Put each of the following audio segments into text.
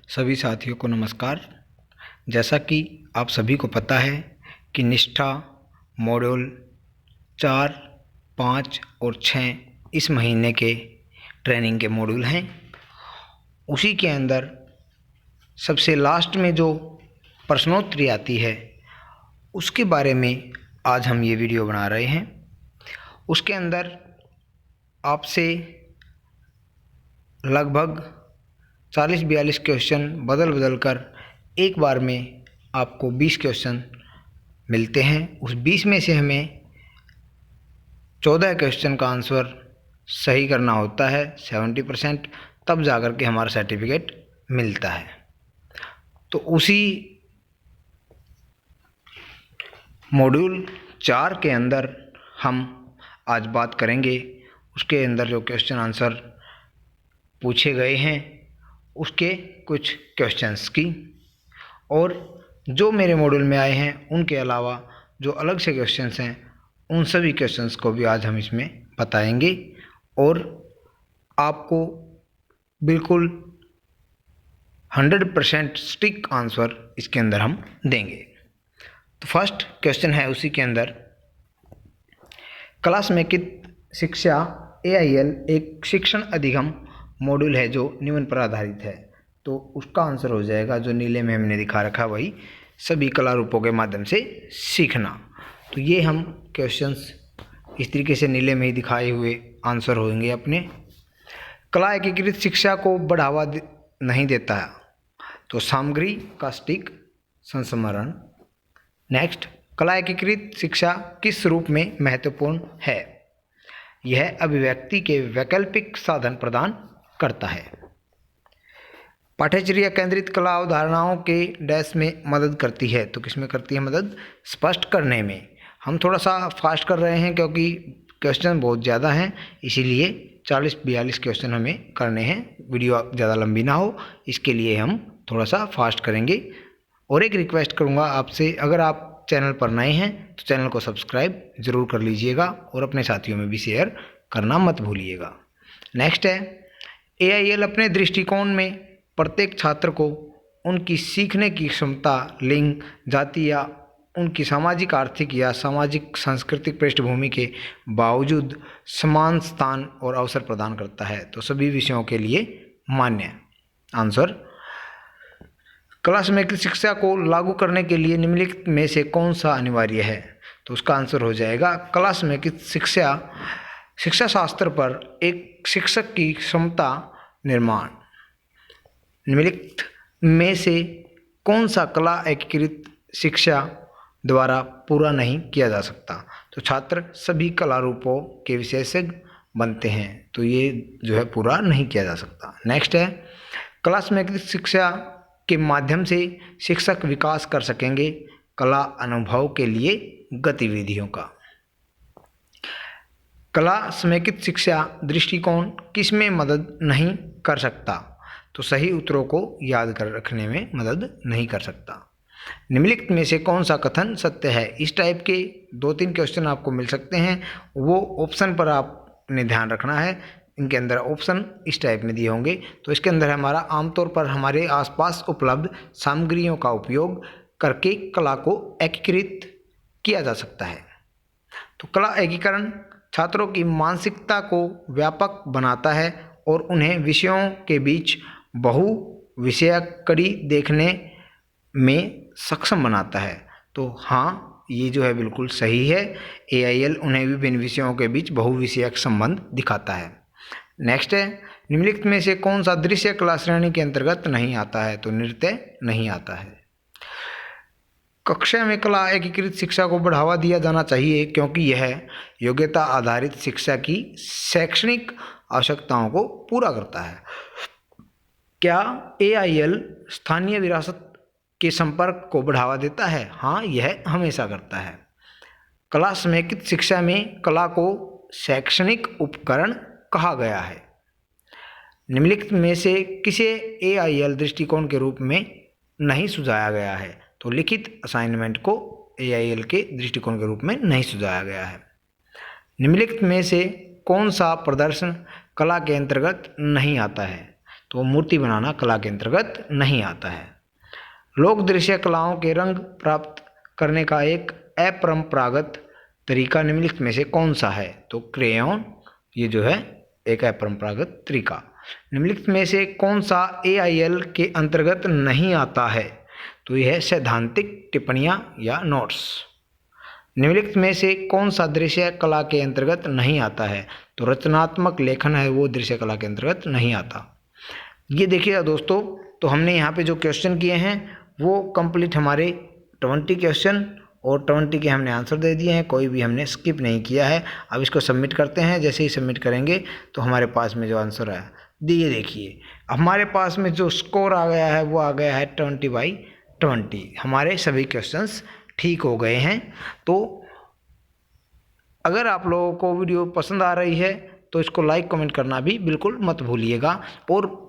सभी साथियों को नमस्कार। जैसा कि आप सभी को पता है कि निष्ठा मॉड्यूल 4, 5 और 6 इस महीने के ट्रेनिंग के मॉड्यूल हैं। उसी के अंदर सबसे लास्ट में जो प्रश्नोत्तरी आती है उसके बारे में आज हम ये वीडियो बना रहे हैं। उसके अंदर आपसे लगभग 40-42 क्वेश्चन बदल कर एक बार में आपको 20 क्वेश्चन मिलते हैं। उस 20 में से हमें 14 क्वेश्चन का आंसर सही करना होता है 70%, तब जाकर के हमारा सर्टिफिकेट मिलता है। तो उसी मॉड्यूल 4 के अंदर हम आज बात करेंगे। उसके अंदर जो क्वेश्चन आंसर पूछे गए हैं उसके कुछ क्वेश्चंस की, और जो मेरे मॉड्यूल में आए हैं उनके अलावा जो अलग से क्वेश्चंस हैं उन सभी क्वेश्चंस को भी आज हम इसमें बताएंगे और आपको बिल्कुल 100% स्टिक आंसर इसके अंदर हम देंगे। तो फर्स्ट क्वेश्चन है उसी के अंदर, क्लास में शिक्षा AIL एक शिक्षण अधिगम मॉड्यूल है जो निम्न पर आधारित है। तो उसका आंसर हो जाएगा, जो नीले में हमने दिखा रखा वही, सभी कला रूपों के माध्यम से सीखना। तो ये हम क्वेश्चंस इस तरीके से नीले में ही दिखाए हुए आंसर होंगे अपने। कला एकीकृत शिक्षा को बढ़ावा नहीं देता है, तो सामग्री का स्टिक संस्मरण। नेक्स्ट, कला एकीकृत शिक्षा किस रूप में महत्वपूर्ण है? यह अभिव्यक्ति के वैकल्पिक साधन प्रदान करता है। पाठ्यचर्या केंद्रित कला अवधारणाओं के डैश में मदद करती है। तो किस में करती है मदद? स्पष्ट करने में। हम थोड़ा सा फास्ट कर रहे हैं क्योंकि क्वेश्चन बहुत ज़्यादा हैं, इसीलिए 40-42 क्वेश्चन हमें करने हैं। वीडियो ज़्यादा लंबी ना हो इसके लिए हम थोड़ा सा फास्ट करेंगे। और एक रिक्वेस्ट करूँगा आपसे, अगर आप चैनल पर नए हैं तो चैनल को सब्सक्राइब ज़रूर कर लीजिएगा और अपने साथियों में भी शेयर करना मत भूलिएगा। नेक्स्ट है, AIL अपने दृष्टिकोण में प्रत्येक छात्र को उनकी सीखने की क्षमता, लिंग, जाति या उनकी सामाजिक, आर्थिक या सामाजिक सांस्कृतिक पृष्ठभूमि के बावजूद समान स्थान और अवसर प्रदान करता है। तो सभी विषयों के लिए मान्य। आंसर, कला समेकित शिक्षा को लागू करने के लिए निम्नलिखित में से कौन सा अनिवार्य है? तो उसका आंसर हो जाएगा, कला समेकित शिक्षा शास्त्र पर एक शिक्षक की क्षमता निर्माण। निम्नलिखित में से कौन सा कला एकीकृत शिक्षा द्वारा पूरा नहीं किया जा सकता? तो छात्र सभी कला रूपों के विशेषज्ञ बनते हैं, तो ये जो है पूरा नहीं किया जा सकता। नेक्स्ट है, कला समेकित शिक्षा के माध्यम से शिक्षक विकास कर सकेंगे कला अनुभव के लिए गतिविधियों का। कला समेकित शिक्षा दृष्टिकोण किस में मदद नहीं कर सकता? तो सही उत्तरों को याद कर रखने में मदद नहीं कर सकता। निम्नलिखित में से कौन सा कथन सत्य है? इस टाइप के 2-3 क्वेश्चन आपको मिल सकते हैं, वो ऑप्शन पर आपने ध्यान रखना है। इनके अंदर ऑप्शन इस टाइप में दिए होंगे। तो इसके अंदर हमारा आमतौर पर हमारे आसपास उपलब्ध सामग्रियों का उपयोग करके कला को एकीकृत किया जा सकता है। तो कला एकीकरण छात्रों की मानसिकता को व्यापक बनाता है और उन्हें विषयों के बीच बहु विषयक कड़ी देखने में सक्षम बनाता है। तो हाँ, ये जो है बिल्कुल सही है। AIL उन्हें विभिन्न विषयों के बीच बहुविषयक संबंध दिखाता है। नेक्स्ट है, निम्नलिखित में से कौन सा दृश्य कला श्रेणी के अंतर्गत नहीं आता है? तो नृत्य नहीं आता है। कक्षा में कला एकीकृत शिक्षा को बढ़ावा दिया जाना चाहिए क्योंकि यह योग्यता आधारित शिक्षा की शैक्षणिक आवश्यकताओं को पूरा करता है। क्या AIL स्थानीय विरासत के संपर्क को बढ़ावा देता है? हाँ, यह हमेशा करता है। कला समेकित शिक्षा में कला को शैक्षणिक उपकरण कहा गया है। निम्नलिखित में से किसे AIL दृष्टिकोण के रूप में नहीं सुझाया गया है? तो लिखित असाइनमेंट को AIL के दृष्टिकोण के रूप में नहीं सुझाया गया है। निम्नलिखित में से कौन सा प्रदर्शन कला के अंतर्गत नहीं आता है? तो मूर्ति बनाना कला के अंतर्गत नहीं आता है। लोक दृश्य कलाओं के रंग प्राप्त करने का एक अपरंपरागत तरीका निम्नलिखित में से कौन सा है? तो क्रेयॉन, ये जो है एक अपरंपरागत तरीका। निम्नलिखित में से कौन सा AIL के अंतर्गत नहीं आता है? तो यह है सैद्धांतिक टिप्पणियां या नोट्स। निम्नलिखित में से कौन सा दृश्य कला के अंतर्गत नहीं आता है? तो रचनात्मक लेखन है वो दृश्य कला के अंतर्गत नहीं आता। ये देखिएगा दोस्तों, तो हमने यहाँ पे जो क्वेश्चन किए हैं वो कंप्लीट हमारे 20 क्वेश्चन और 20 के हमने आंसर दे दिए हैं, कोई भी हमने स्किप नहीं किया है। अब इसको सबमिट करते हैं। जैसे ही सबमिट करेंगे तो हमारे पास में जो आंसर आया ये देखिए, हमारे पास में जो स्कोर आ गया है वो आ गया है 20/20। हमारे सभी क्वेश्चंस ठीक हो गए हैं। तो अगर आप लोगों को वीडियो पसंद आ रही है तो इसको लाइक कमेंट करना भी बिल्कुल मत भूलिएगा। और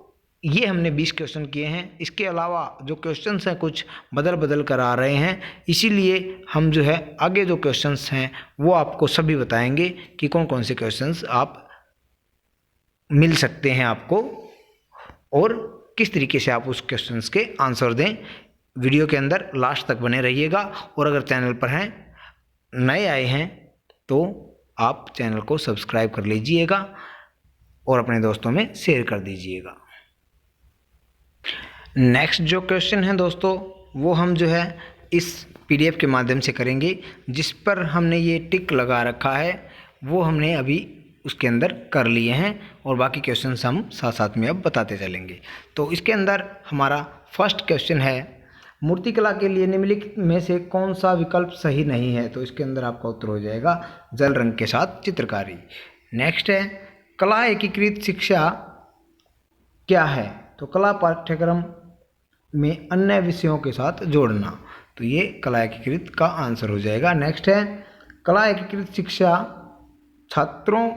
ये हमने 20 क्वेश्चन किए हैं, इसके अलावा जो क्वेश्चंस हैं कुछ बदल बदल कर आ रहे हैं, इसीलिए हम जो है आगे जो क्वेश्चंस हैं वो आपको सभी बताएंगे कि कौन कौन से क्वेश्चंस आप मिल सकते हैं आपको और किस तरीके से आप उस क्वेश्चंस के आंसर दें। वीडियो के अंदर लास्ट तक बने रहिएगा। और अगर चैनल पर हैं, नए आए हैं, तो आप चैनल को सब्सक्राइब कर लीजिएगा और अपने दोस्तों में शेयर कर दीजिएगा। नेक्स्ट जो क्वेश्चन है दोस्तों वो हम जो है इस PDF के माध्यम से करेंगे। जिस पर हमने ये टिक लगा रखा है वो हमने अभी उसके अंदर कर लिए हैं और बाकी क्वेश्चंस हम साथ साथ में अब बताते चलेंगे। तो इसके अंदर हमारा फर्स्ट क्वेश्चन है, मूर्तिकला के लिए निम्नलिखित में से कौन सा विकल्प सही नहीं है? तो इसके अंदर आपका उत्तर हो जाएगा जल रंग के साथ चित्रकारी। नेक्स्ट है, कला एकीकृत शिक्षा क्या है? तो कला पाठ्यक्रम में अन्य विषयों के साथ जोड़ना। तो ये कला एकीकृत का आंसर हो जाएगा। नेक्स्ट है, कला एकीकृत शिक्षा छात्रों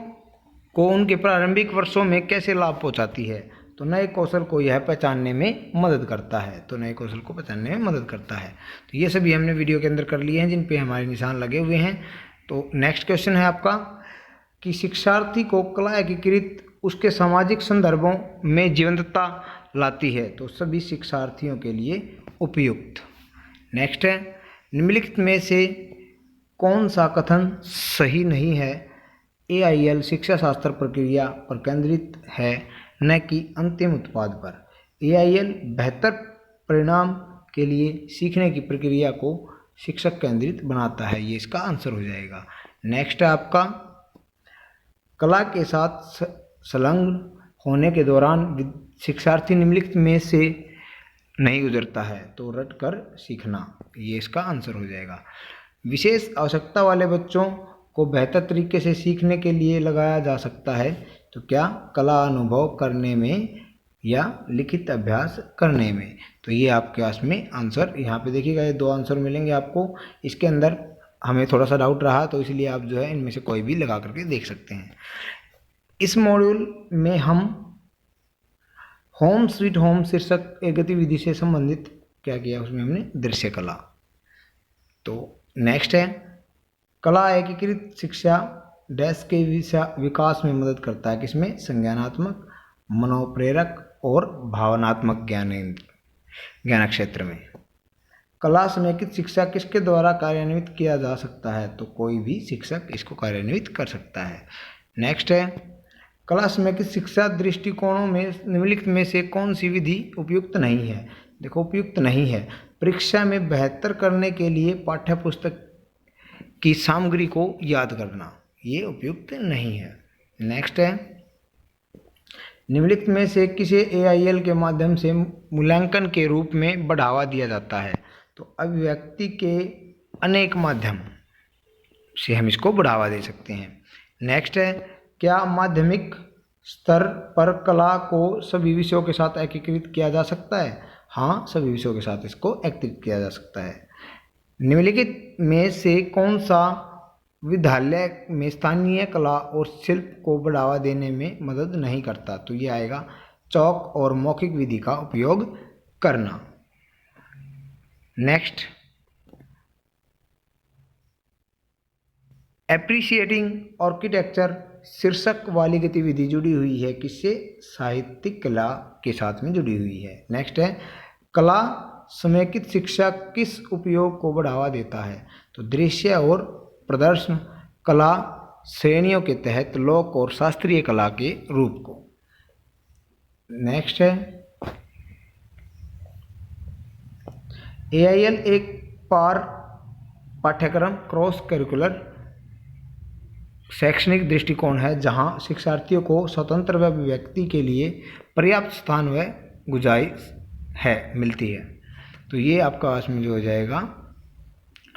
को उनके प्रारंभिक वर्षों में कैसे लाभ पहुंचाती है? तो नए कौशल को यह पहचानने में मदद करता है। तो नए कौशल को पहचानने में मदद करता है। तो ये सभी हमने वीडियो के अंदर कर लिए हैं जिन पे हमारे निशान लगे हुए हैं। तो नेक्स्ट क्वेश्चन है आपका कि शिक्षार्थी को कला एकीकृत उसके सामाजिक संदर्भों में जीवंतता लाती है। तो सभी शिक्षार्थियों के लिए उपयुक्त। नेक्स्ट है, निम्नलिखित में से कौन सा कथन सही नहीं है? AIL शिक्षा शास्त्र प्रक्रिया पर केंद्रित है न कि अंतिम उत्पाद पर। AIL बेहतर परिणाम के लिए सीखने की प्रक्रिया को शिक्षक केंद्रित बनाता है। ये इसका आंसर हो जाएगा। नेक्स्ट है आपका, कला के साथ संलग्न होने के दौरान शिक्षार्थी निम्नलिखित में से नहीं गुजरता है। तो रट कर सीखना, ये इसका आंसर हो जाएगा। विशेष आवश्यकता वाले बच्चों को बेहतर तरीके से सीखने के लिए लगाया जा सकता है। तो क्या? कला अनुभव करने में या लिखित अभ्यास करने में। तो ये आपके पास में आंसर यहाँ पे देखिएगा, ये 2 आंसर मिलेंगे आपको। इसके अंदर हमें थोड़ा सा डाउट रहा तो इसलिए आप जो है इनमें से कोई भी लगा करके देख सकते हैं। इस मॉड्यूल में हम होम स्वीट होम शीर्षक एक गतिविधि से संबंधित क्या किया, उसमें हमने दृश्य कला। तो नेक्स्ट है, कला एकीकृत शिक्षा डैश के विकास में मदद करता है। किसमें? संज्ञानात्मक, मनोप्रेरक और भावनात्मक ज्ञान क्षेत्र में। कला समेकित शिक्षा किसके द्वारा कार्यान्वित किया जा सकता है? तो कोई भी शिक्षक इसको कार्यान्वित कर सकता है। नेक्स्ट है, कला समेकित शिक्षा दृष्टिकोणों में निम्नलिखित में से कौन सी विधि उपयुक्त नहीं है? देखो, उपयुक्त नहीं है। परीक्षा में बेहतर करने के लिए पाठ्य पुस्तक की सामग्री को याद करना, ये उपयुक्त नहीं है। नेक्स्ट है, निम्नलिखित में से किसे AIL के माध्यम से मूल्यांकन के रूप में बढ़ावा दिया जाता है? तो अभिव्यक्ति के अनेक माध्यम से हम इसको बढ़ावा दे सकते हैं। नेक्स्ट है, क्या माध्यमिक स्तर पर कला को सभी विषयों के साथ एकीकृत किया जा सकता है? हाँ, सभी विषयों के साथ इसको एकीकृत किया जा सकता है। निम्नलिखित में से कौन सा विद्यालय में स्थानीय कला और शिल्प को बढ़ावा देने में मदद नहीं करता? तो ये आएगा चौक और मौखिक विधि का उपयोग करना। नेक्स्ट, एप्रिशिएटिंग आर्किटेक्चर शीर्षक वाली गतिविधि जुड़ी हुई है किससे? साहित्यिक कला के साथ में जुड़ी हुई है। नेक्स्ट है कला समेकित शिक्षा किस उपयोग को बढ़ावा देता है? तो दृश्य और प्रदर्शन कला श्रेणियों के तहत लोक और शास्त्रीय कला के रूप को। नेक्स्ट है AIL एक पाठ्यक्रम क्रॉस करिकुलर शैक्षणिक दृष्टिकोण है जहां शिक्षार्थियों को स्वतंत्र व अभिव्यक्ति के लिए पर्याप्त स्थान व गुंजाइश मिलती है। तो ये आपका इसमें जो हो जाएगा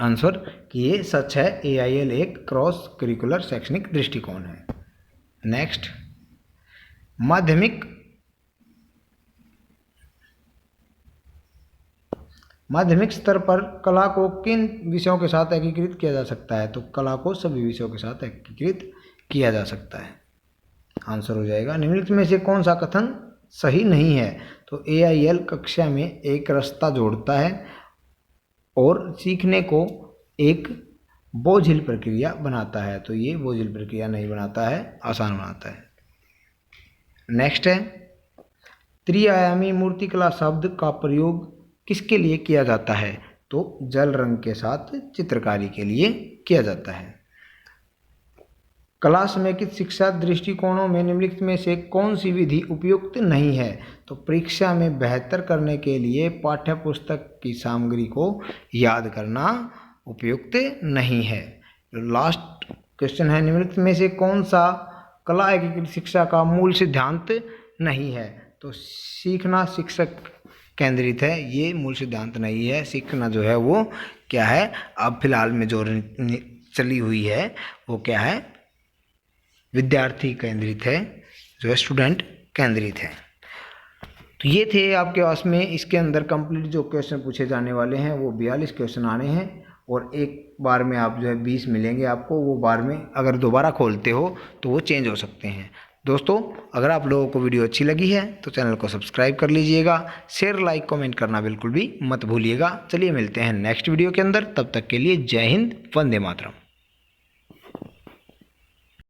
आंसर कि ये सच है, AIL एक क्रॉस करिकुलर शैक्षणिक दृष्टिकोण है। नेक्स्ट माध्यमिक स्तर पर कला को किन विषयों के साथ एकीकृत किया जा सकता है? तो कला को सभी विषयों के साथ एकीकृत किया जा सकता है। आंसर हो जाएगा निम्नलिखित में से कौन सा कथन सही नहीं है? तो AIL कक्षा में एक रास्ता जोड़ता है और सीखने को एक बोझिल प्रक्रिया बनाता है। तो ये बोझिल प्रक्रिया नहीं बनाता है, आसान बनाता है। नेक्स्ट है त्रिआयामी मूर्तिकला शब्द का प्रयोग किसके लिए किया जाता है? तो जल रंग के साथ चित्रकारी के लिए किया जाता है। कला समेकित शिक्षा दृष्टिकोणों में निम्नलिखित में से कौन सी विधि उपयुक्त नहीं है? तो परीक्षा में बेहतर करने के लिए पाठ्य पुस्तक की सामग्री को याद करना उपयुक्त नहीं है। लास्ट क्वेश्चन है निम्नलिखित में से कौन सा कला एकीकृत शिक्षा का मूल सिद्धांत नहीं है? तो सीखना शिक्षक केंद्रित है, ये मूल सिद्धांत नहीं है। सीखना जो है वो क्या है, अब फिलहाल में जो चली हुई है वो क्या है, विद्यार्थी केंद्रित है, जो है स्टूडेंट केंद्रित है। तो ये थे आपके पास में इसके अंदर कंप्लीट जो क्वेश्चन पूछे जाने वाले हैं वो 42 क्वेश्चन आने हैं और एक बार में आप जो है 20 मिलेंगे आपको। वो बार में अगर दोबारा खोलते हो तो वो चेंज हो सकते हैं। दोस्तों अगर आप लोगों को वीडियो अच्छी लगी है तो चैनल को सब्सक्राइब कर लीजिएगा, शेयर लाइक कमेंट करना बिल्कुल भी मत भूलिएगा। चलिए मिलते हैं नेक्स्ट वीडियो के अंदर, तब तक के लिए जय हिंद, वंदे मातरम।